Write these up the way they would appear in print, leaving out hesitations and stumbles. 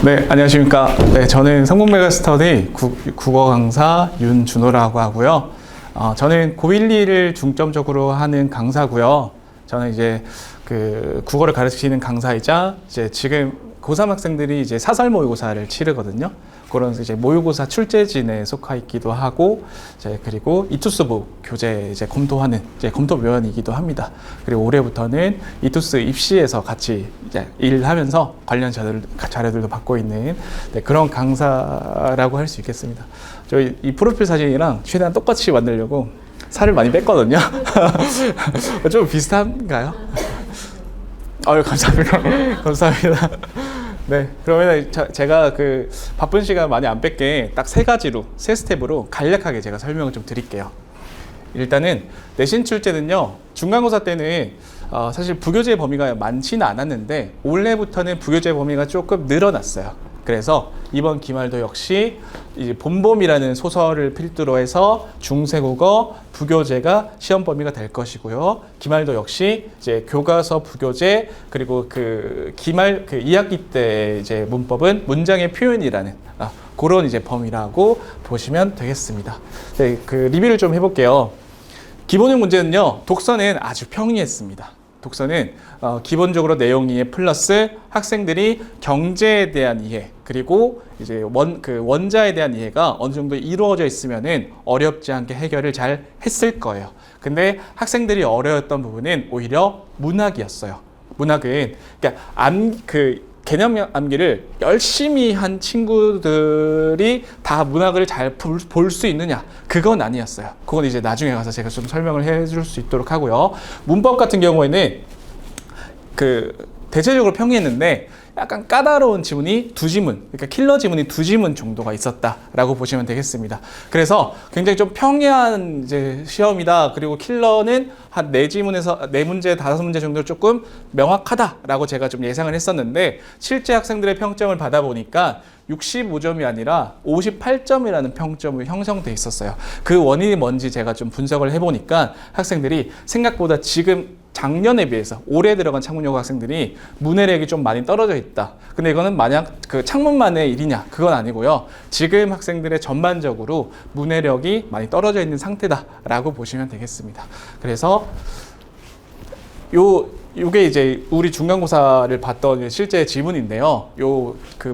네, 안녕하십니까. 네, 저는 성공메가스터디 국어 강사 윤준호라고 하고요. 저는 고1, 2를 중점적으로 하는 강사고요. 저는 이제 국어를 가르치는 강사이자 이제 지금 고3 학생들이 이제 사설 모의고사를 치르거든요. 그런 이제 모의고사 출제진에 속하 있기도 하고, 이제 그리고 이투스부 교재 이제 검토하는 이제 검토위원이기도 합니다. 그리고 올해부터는 이투스 입시에서 같이 이제 일하면서 관련 자료들도 받고 있는 그런 강사라고 할 수 있겠습니다. 저희 이 프로필 사진이랑 최대한 똑같이 만들려고 살을 많이 뺐거든요. 좀 비슷한가요? 아유, 감사합니다. 감사합니다. 네, 그러면 제가 바쁜 시간 많이 안 뺄게 딱 세 스텝으로 간략하게 제가 설명을 좀 드릴게요. 일단은 내신 출제는요, 중간고사 때는 사실 부교재 범위가 많지는 않았는데 올해부터는 부교재 범위가 조금 늘어났어요. 그래서 이번 기말도 역시 이제 봄봄이라는 소설을 필두로 해서 중세국어 부교재가 시험 범위가 될 것이고요. 기말도 역시 이제 교과서 부교재 그리고 기말 2학기 때 이제 문법은 문장의 표현이라는 그런 이제 범위라고 보시면 되겠습니다. 네, 리뷰를 좀 해볼게요. 기본형 문제는요, 독서는 아주 평이했습니다. 독서는 기본적으로 내용 이해 플러스 학생들이 경제에 대한 이해 그리고 이제 원자에 대한 이해가 어느 정도 이루어져 있으면은 어렵지 않게 해결을 잘 했을 거예요. 근데 학생들이 어려웠던 부분은 오히려 문학이었어요. 문학은 그러니까 개념 암기를 열심히 한 친구들이 다 문학을 잘 볼 수 있느냐? 그건 아니었어요. 그건 이제 나중에 가서 제가 좀 설명을 해줄 수 있도록 하고요. 문법 같은 경우에는 대체적으로 평이했는데 약간 까다로운 지문이 2지문, 그러니까 킬러 지문이 2지문 정도가 있었다라고 보시면 되겠습니다. 그래서 굉장히 좀 평이한 이제 시험이다. 그리고 킬러는 한 4지문에서 4문제, 5문제 정도 조금 명확하다라고 제가 좀 예상을 했었는데 실제 학생들의 평점을 받아보니까 65점이 아니라 58점이라는 평점이 형성돼 있었어요. 그 원인이 뭔지 제가 좀 분석을 해보니까 학생들이 생각보다 지금 작년에 비해서 올해 들어간 창문여고 학생들이 문해력이 좀 많이 떨어져 있다. 근데 이거는 만약 창문만의 일이냐? 그건 아니고요. 지금 학생들의 전반적으로 문해력이 많이 떨어져 있는 상태다라고 보시면 되겠습니다. 그래서 요게 이제 우리 중간고사를 봤던 실제 지문인데요.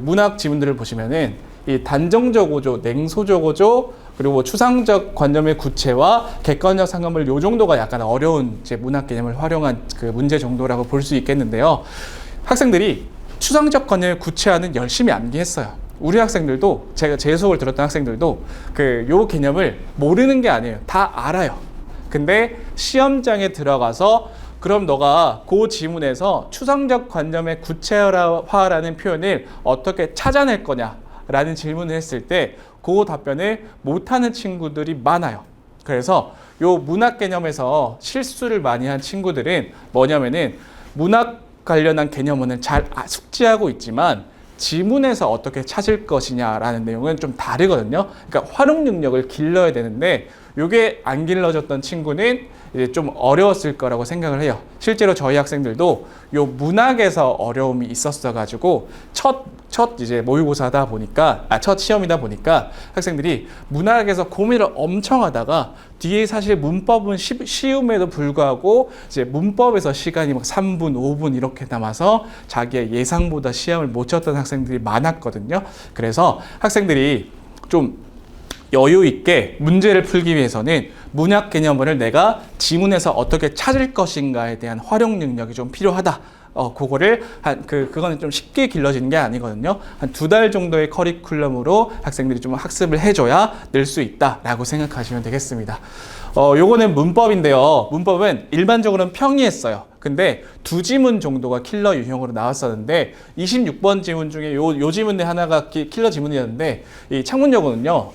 문학 지문들을 보시면은 이 단정적 어조, 냉소적 어조, 그리고 추상적 관념의 구체와 객관적 상관물 요 정도가 약간 어려운 이제 문학 개념을 활용한 문제 정도라고 볼 수 있겠는데요. 학생들이 추상적 관념의 구체화는 열심히 암기했어요. 우리 학생들도 제가 제 수업을 들었던 학생들도 요 개념을 모르는 게 아니에요. 다 알아요. 근데 시험장에 들어가서 그럼 너가 그 지문에서 추상적 관념의 구체화라는 표현을 어떻게 찾아낼 거냐라는 질문을 했을 때 그 답변을 못하는 친구들이 많아요. 그래서 요 문학 개념에서 실수를 많이 한 친구들은 뭐냐면은 문학 관련한 개념은 잘 숙지하고 있지만 지문에서 어떻게 찾을 것이냐라는 내용은 좀 다르거든요. 그러니까 활용 능력을 길러야 되는데 이게 안 길러졌던 친구는 이제 좀 어려웠을 거라고 생각을 해요. 실제로 저희 학생들도 요 문학에서 어려움이 있었어가지고 첫 이제 모의고사다 보니까 첫 시험이다 보니까 학생들이 문학에서 고민을 엄청 하다가 뒤에 사실 문법은 쉬움에도 불구하고 이제 문법에서 시간이 막 3분, 5분 이렇게 남아서 자기의 예상보다 시험을 못 쳤던 학생들이 많았거든요. 그래서 학생들이 좀 여유 있게 문제를 풀기 위해서는 문학 개념을 내가 지문에서 어떻게 찾을 것인가에 대한 활용 능력이 좀 필요하다. 그거를 그거는 좀 쉽게 길러지는 게 아니거든요. 한 2달 정도의 커리큘럼으로 학생들이 좀 학습을 해줘야 늘 수 있다라고 생각하시면 되겠습니다. 요거는 문법인데요. 문법은 일반적으로는 평이했어요. 근데 2지문 정도가 킬러 유형으로 나왔었는데 26번 지문 중에 요 지문 내 하나가 킬러 지문이었는데 이 창문여고는요.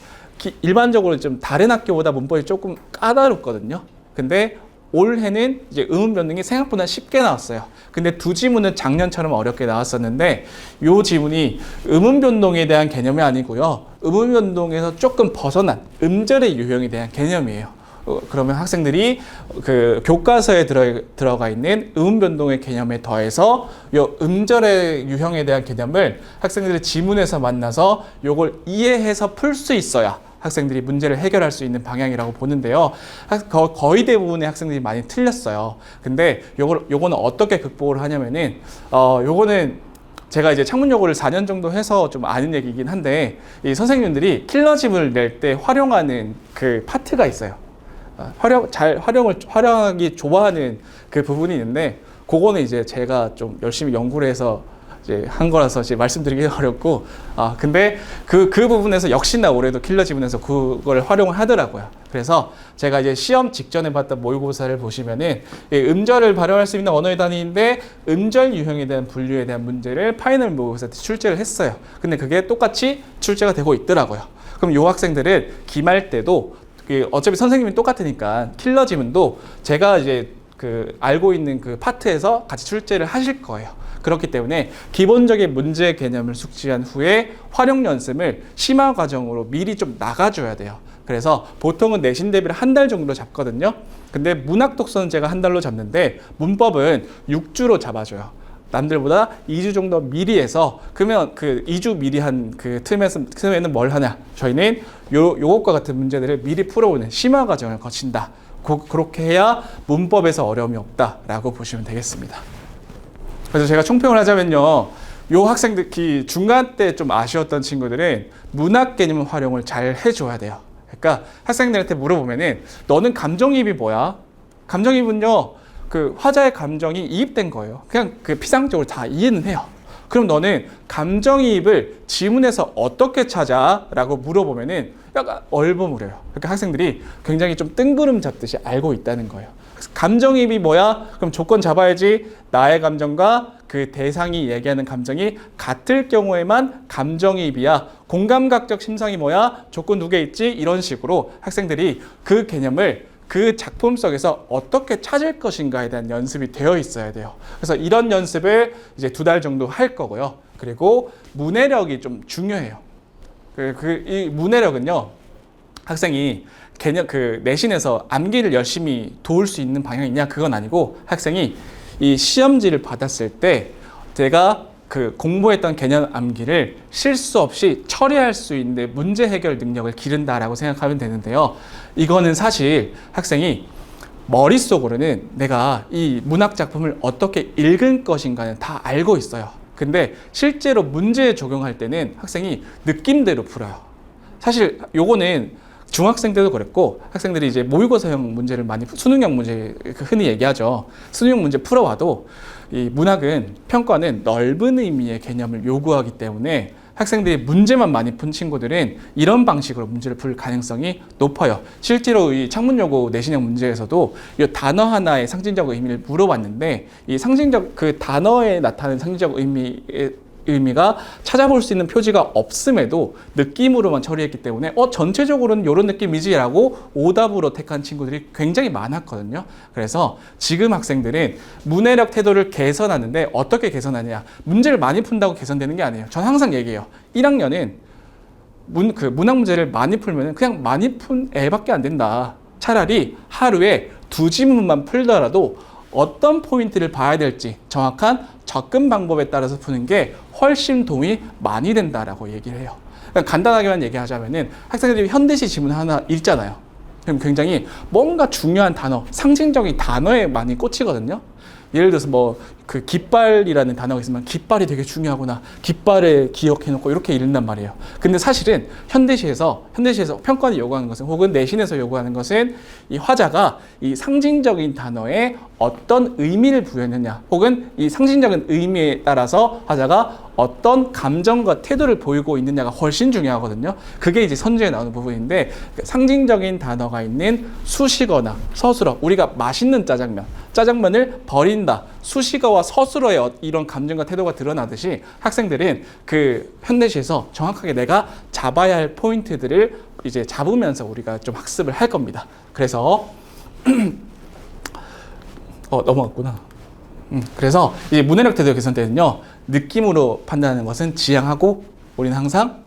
일반적으로 좀 다른 학교보다 문법이 조금 까다롭거든요. 근데 올해는 이제 의문 변동이 생각보다 쉽게 나왔어요. 근데 2지문은 작년처럼 어렵게 나왔었는데 요 지문이 의문 변동에 대한 개념이 아니고요. 의문 변동에서 조금 벗어난 음절의 유형에 대한 개념이에요. 그러면 학생들이 그 교과서에 들어가 있는 음 변동의 개념에 더해서 요 음절의 유형에 대한 개념을 학생들이 지문에서 만나서 요걸 이해해서 풀 수 있어야 학생들이 문제를 해결할 수 있는 방향이라고 보는데요. 거의 대부분의 학생들이 많이 틀렸어요. 근데 요거는 어떻게 극복을 하냐면은 요거는 제가 이제 창문여고를 4년 정도 해서 좀 아는 얘기이긴 한데, 이 선생님들이 킬러짐을 낼 때 활용하는 그 파트가 있어요. 활용하기 좋아하는 그 부분이 있는데, 그거는 이제 제가 좀 열심히 연구를 해서 이제 한 거라서 이제 말씀드리기 어렵고, 근데 그 부분에서 역시나 올해도 킬러 지문에서 그걸 활용을 하더라고요. 그래서 제가 이제 시험 직전에 봤던 모의고사를 보시면은 음절을 발음할 수 있는 언어의 단위인데 음절 유형에 대한 분류에 대한 문제를 파이널 모의고사 때 출제를 했어요. 근데 그게 똑같이 출제가 되고 있더라고요. 그럼 요 학생들은 기말 때도 어차피 선생님이 똑같으니까 킬러 지문도 제가 이제 그 알고 있는 그 파트에서 같이 출제를 하실 거예요. 그렇기 때문에 기본적인 문제 개념을 숙지한 후에 활용 연습을 심화 과정으로 미리 좀 나가줘야 돼요. 그래서 보통은 내신 대비를 한 달 정도 잡거든요. 근데 문학 독서는 제가 한 달로 잡는데 문법은 6주로 잡아줘요. 남들보다 2주 정도 미리 해서, 그러면 그 2주 미리 한 그 틈에는 뭘 하냐? 저희는 요것과 같은 문제들을 미리 풀어오는 심화 과정을 거친다. 그렇게 해야 문법에서 어려움이 없다라고 보시면 되겠습니다. 그래서 제가 총평을 하자면요, 요 학생들 중간 때 좀 아쉬웠던 친구들은 문학 개념 활용을 잘 해줘야 돼요. 그러니까 학생들한테 물어보면은 너는 감정이입이 뭐야? 감정이입은요, 그 화자의 감정이 이입된 거예요. 그냥 그 피상적으로 다 이해는 해요. 그럼 너는 감정이입을 지문에서 어떻게 찾아? 라고 물어보면은 약간 얼버무려요. 그러니까 학생들이 굉장히 좀 뜬구름 잡듯이 알고 있다는 거예요. 감정이입이 뭐야? 그럼 조건 잡아야지. 나의 감정과 그 대상이 얘기하는 감정이 같을 경우에만 감정이입이야. 공감각적 심상이 뭐야? 조건 2개 있지? 이런 식으로 학생들이 그 개념을 그 작품 속에서 어떻게 찾을 것인가에 대한 연습이 되어 있어야 돼요. 그래서 이런 연습을 이제 2달 정도 할 거고요. 그리고 문해력이 좀 중요해요. 이 문해력은요, 학생이 내신에서 암기를 열심히 도울 수 있는 방향이냐, 그건 아니고, 학생이 이 시험지를 받았을 때 제가 그 공부했던 개념 암기를 실수 없이 처리할 수 있는 문제 해결 능력을 기른다라고 생각하면 되는데요. 이거는 사실 학생이 머릿속으로는 내가 이 문학 작품을 어떻게 읽은 것인가는 다 알고 있어요. 근데 실제로 문제에 적용할 때는 학생이 느낌대로 풀어요. 사실 요거는 중학생 때도 그랬고, 학생들이 이제 모의고사형 문제를 수능형 문제 흔히 얘기하죠. 수능형 문제 풀어와도 이 문학은 평가는 넓은 의미의 개념을 요구하기 때문에 학생들이 문제만 많이 푼 친구들은 이런 방식으로 문제를 풀 가능성이 높아요. 실제로 이 창문여고 내신형 문제에서도 이 단어 하나의 상징적 의미를 물어봤는데, 이 그 단어에 나타나는 상징적 의미가 찾아볼 수 있는 표지가 없음에도 느낌으로만 처리했기 때문에 전체적으로는 이런 느낌이지라고 오답으로 택한 친구들이 굉장히 많았거든요. 그래서 지금 학생들은 문해력 태도를 개선하는데 어떻게 개선하느냐, 문제를 많이 푼다고 개선되는 게 아니에요. 전 항상 얘기해요. 1학년은 문학 문제를 많이 풀면 그냥 많이 푼 애밖에 안 된다. 차라리 하루에 2지문만 풀더라도 어떤 포인트를 봐야 될지 정확한 접근 방법에 따라서 푸는 게 훨씬 도움이 많이 된다라고 얘기를 해요. 그러니까 간단하게만 얘기하자면은 학생들이 현대시 지문 하나 읽잖아요. 그럼 굉장히 뭔가 중요한 단어, 상징적인 단어에 많이 꽂히거든요. 예를 들어서 그 깃발이라는 단어가 있으면 깃발이 되게 중요하구나, 깃발을 기억해놓고 이렇게 읽는단 말이에요. 근데 사실은 현대시에서 평가원이 요구하는 것은, 혹은 내신에서 요구하는 것은 이 화자가 이 상징적인 단어에 어떤 의미를 부여했느냐, 혹은 이 상징적인 의미에 따라서 화자가 어떤 감정과 태도를 보이고 있느냐가 훨씬 중요하거든요. 그게 이제 선지에 나오는 부분인데, 상징적인 단어가 있는 수식어나 서술어, 우리가 맛있는 짜장면을 버린다, 수식어와 서술어의 이런 감정과 태도가 드러나듯이 학생들은 그 현대시에서 정확하게 내가 잡아야 할 포인트들을 이제 잡으면서 우리가 좀 학습을 할 겁니다. 그래서 넘어갔구나. 그래서 이제 문해력 태도 개선 때는요, 느낌으로 판단하는 것은 지양하고, 우리는 항상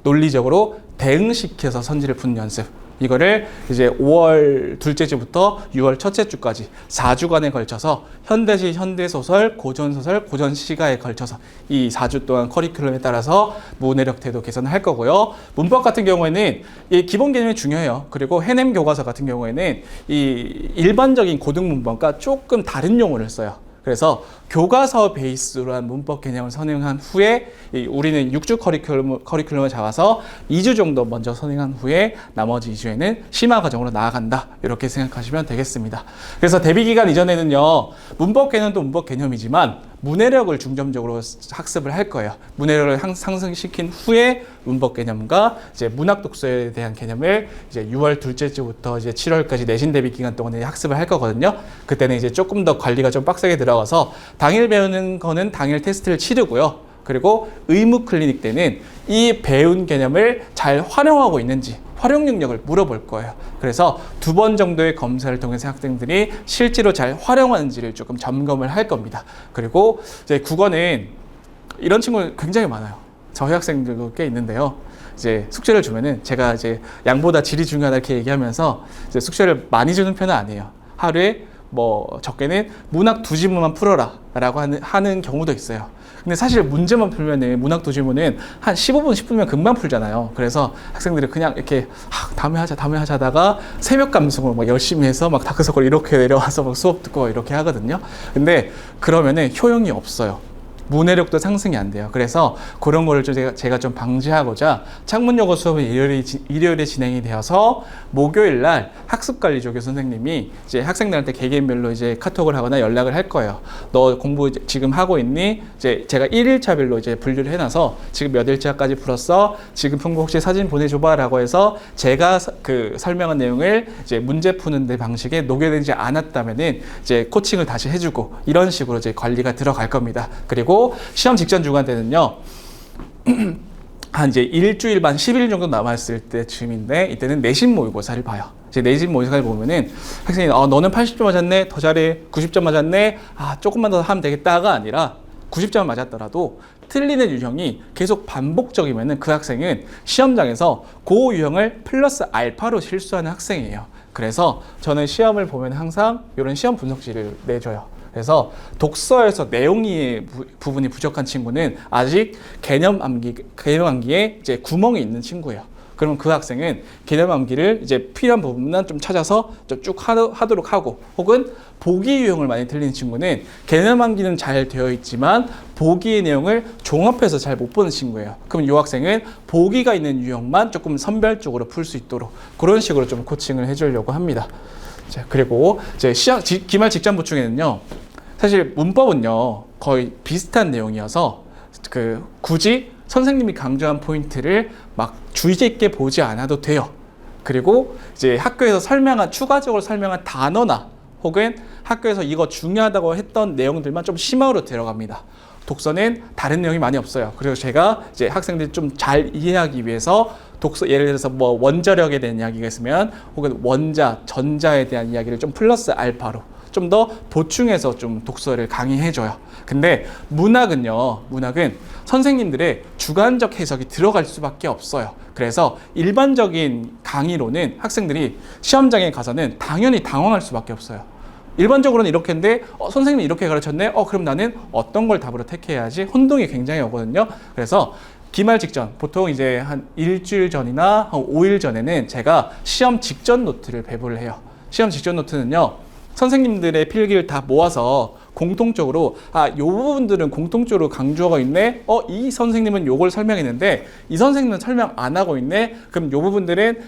논리적으로 대응시켜서 선지를 푸는 연습, 이거를 이제 5월 둘째 주부터 6월 첫째 주까지 4주간에 걸쳐서 현대시, 현대소설, 고전소설, 고전시가에 걸쳐서 이 4주 동안 커리큘럼에 따라서 문해력 태도 개선을 할 거고요. 문법 같은 경우에는 이 기본 개념이 중요해요. 그리고 해냄 교과서 같은 경우에는 이 일반적인 고등문법과 조금 다른 용어를 써요. 그래서 교과서 베이스로 한 문법 개념을 선행한 후에 우리는 6주 커리큘럼을 잡아서 2주 정도 먼저 선행한 후에 나머지 2주에는 심화 과정으로 나아간다. 이렇게 생각하시면 되겠습니다. 그래서 대비 기간 이전에는요. 문법 개념도 문법 개념이지만 문해력을 중점적으로 학습을 할 거예요. 문해력을 상승시킨 후에 문법 개념과 이제 문학 독서에 대한 개념을 이제 6월 둘째 주부터 이제 7월까지 내신 대비 기간 동안에 학습을 할 거거든요. 그때는 이제 조금 더 관리가 좀 빡세게 들어가서 당일 배우는 거는 당일 테스트를 치르고요. 그리고 의무 클리닉 때는 이 배운 개념을 잘 활용하고 있는지 활용 능력을 물어볼 거예요. 그래서 2번 정도의 검사를 통해서 학생들이 실제로 잘 활용하는지를 조금 점검을 할 겁니다. 그리고 이제 국어는 이런 친구 굉장히 많아요. 저희 학생들도 꽤 있는데요. 이제 숙제를 주면은 제가 이제 양보다 질이 중요하다 이렇게 얘기하면서 이제 숙제를 많이 주는 편은 아니에요. 하루에 뭐 적게는 문학 2지문만 풀어라 라고 하는 경우도 있어요. 근데 사실 문제만 풀면은 문학 2지문은 한 15분, 10분이면 금방 풀잖아요. 그래서 학생들이 그냥 이렇게 다음에 하자 하다가 새벽 감성으로 막 열심히 해서 막 다크서클 이렇게 내려와서 막 수업 듣고 이렇게 하거든요. 근데 그러면은 효용이 없어요. 문해력도 상승이 안 돼요. 그래서 그런 거를 좀 제가 좀 방지하고자 창문영어 수업은 일요일에 진행이 되어서 목요일 날 학습관리 조교 선생님이 이제 학생들한테 개개인별로 이제 카톡을 하거나 연락을 할 거예요. 너 공부 지금 하고 있니? 이제 제가 1일차별로 이제 분류를 해놔서 지금 몇 일차까지 풀었어? 지금 푼 거 혹시 사진 보내줘봐 라고 해서 제가 그 설명한 내용을 이제 문제 푸는 데 방식에 녹여내지 않았다면은 이제 코칭을 다시 해주고 이런 식으로 이제 관리가 들어갈 겁니다. 그리고 시험 직전 주간 때는요. 한 이제 일주일 반 10일 정도 남았을 때쯤인데 이때는 내신 모의고사를 봐요. 이제 내신 모의고사를 보면은 학생이 너는 80점 맞았네, 더 잘해, 90점 맞았네, 조금만 더 하면 되겠다가 아니라 90점 맞았더라도 틀리는 유형이 계속 반복적이면은 그 학생은 시험장에서 그 유형을 플러스 알파로 실수하는 학생이에요. 그래서 저는 시험을 보면 항상 이런 시험 분석지를 내줘요. 그래서 독서에서 내용의 부분이 부족한 친구는 아직 개념 암기에 이제 구멍이 있는 친구예요. 그러면 그 학생은 개념 암기를 이제 필요한 부분만 좀 찾아서 쭉 하도록 하고, 혹은 보기 유형을 많이 틀리는 친구는 개념 암기는 잘 되어 있지만 보기의 내용을 종합해서 잘 못 보는 친구예요. 그럼 이 학생은 보기가 있는 유형만 조금 선별적으로 풀 수 있도록 그런 식으로 좀 코칭을 해주려고 합니다. 자, 그리고 이제 기말 직전 보충에는요, 사실 문법은요 거의 비슷한 내용이어서 굳이 선생님이 강조한 포인트를 막 주의 깊게 보지 않아도 돼요. 그리고 이제 학교에서 추가적으로 설명한 단어나 혹은 학교에서 이거 중요하다고 했던 내용들만 좀 심화로 들어갑니다. 독서는 다른 내용이 많이 없어요. 그래서 제가 이제 학생들이 좀 잘 이해하기 위해서 예를 들어서 뭐 원자력에 대한 이야기가 있으면 혹은 원자, 전자에 대한 이야기를 좀 플러스 알파로 좀 더 보충해서 좀 독서를 강의해줘요. 근데 문학은 선생님들의 주관적 해석이 들어갈 수밖에 없어요. 그래서 일반적인 강의로는 학생들이 시험장에 가서는 당연히 당황할 수밖에 없어요. 일반적으로는 이렇게 했는데 선생님이 이렇게 가르쳤네? 그럼 나는 어떤 걸 답으로 택해야지? 혼동이 굉장히 오거든요. 그래서 기말 직전, 보통 이제 한 일주일 전이나 한 5일 전에는 제가 시험 직전 노트를 배부를 해요. 시험 직전 노트는요, 선생님들의 필기를 다 모아서 공통적으로 요 부분들은 공통적으로 강조가 있네. 이 선생님은 요걸 설명했는데 이 선생님은 설명 안 하고 있네. 그럼 요 부분들은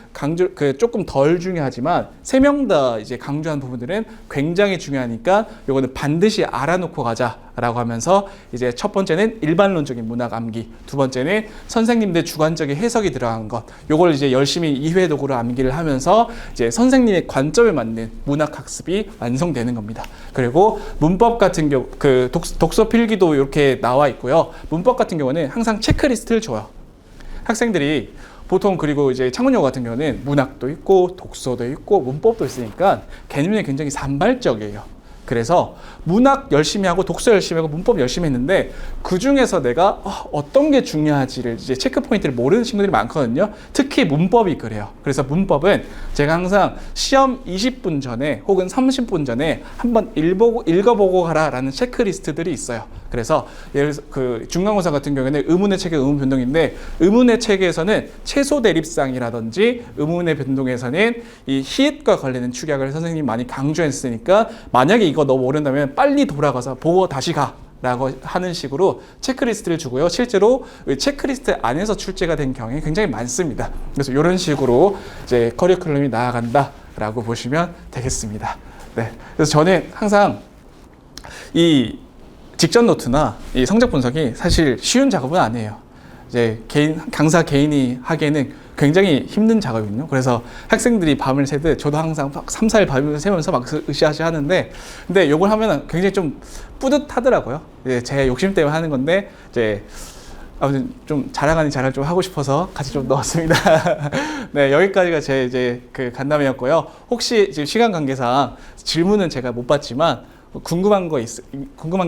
조금 덜 중요하지만 3명 다 이제 강조한 부분들은 굉장히 중요하니까 요거는 반드시 알아놓고 가자라고 하면서 이제 첫 번째는 일반론적인 문학 암기, 두 번째는 선생님들 주관적인 해석이 들어간 것. 요걸 이제 열심히 2회 도구로 암기를 하면서 이제 선생님의 관점에 맞는 문학 학습이 완성되는 겁니다. 그리고 문법 같은 경우 독서 필기도 이렇게 나와 있고요. 문법 같은 경우는 항상 체크리스트를 줘요. 학생들이 보통, 그리고 이제 창문영어 같은 경우는 문학도 있고 독서도 있고 문법도 있으니까 개념이 굉장히 산발적이에요. 그래서 문학 열심히 하고 독서 열심히 하고 문법 열심히 했는데 그 중에서 내가 어떤 게 중요하지를 이제 체크 포인트를 모르는 친구들이 많거든요. 특히 문법이 그래요. 그래서 문법은 제가 항상 시험 20분 전에 혹은 30분 전에 한번 읽어보고 가라라는 체크리스트들이 있어요. 그래서 예를 들어서 그 중간고사 같은 경우에는 의문의 체계, 의문 변동인데 의문의 체계에서는 최소 대립상이라든지 의문의 변동에서는 이 히읗과 관련된 축약을 선생님이 많이 강조했으니까 만약에 이거 너 모른다면 빨리 돌아가서 보고 다시 가 라고 하는 식으로 체크리스트를 주고요. 실제로 체크리스트 안에서 출제가 된 경우에 굉장히 많습니다. 그래서 이런 식으로 이제 커리큘럼이 나아간다 라고 보시면 되겠습니다. 네. 그래서 저는 항상 이 직전 노트나 이 성적 분석이 사실 쉬운 작업은 아니에요. 이제 강사 개인이 하기에는 굉장히 힘든 작업이거든요. 그래서 학생들이 밤을 새듯 저도 항상 3, 4일 밤을 새면서 막 으쌰으쌰 하는데 근데 이걸 하면 굉장히 좀 뿌듯하더라고요. 제 욕심 때문에 하는 건데 이제 아무튼 좀 자랑 아닌 자랑을 좀 하고 싶어서 같이 좀 넣었습니다. 네, 여기까지가 제 이제 그 간담회였고요. 혹시 지금 시간 관계상 질문은 제가 못 받지만 궁금한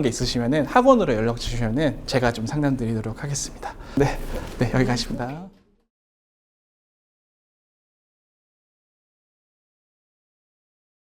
게 있으시면은 학원으로 연락 주시면은 제가 좀 상담 드리도록 하겠습니다. 네, 여기까지입니다.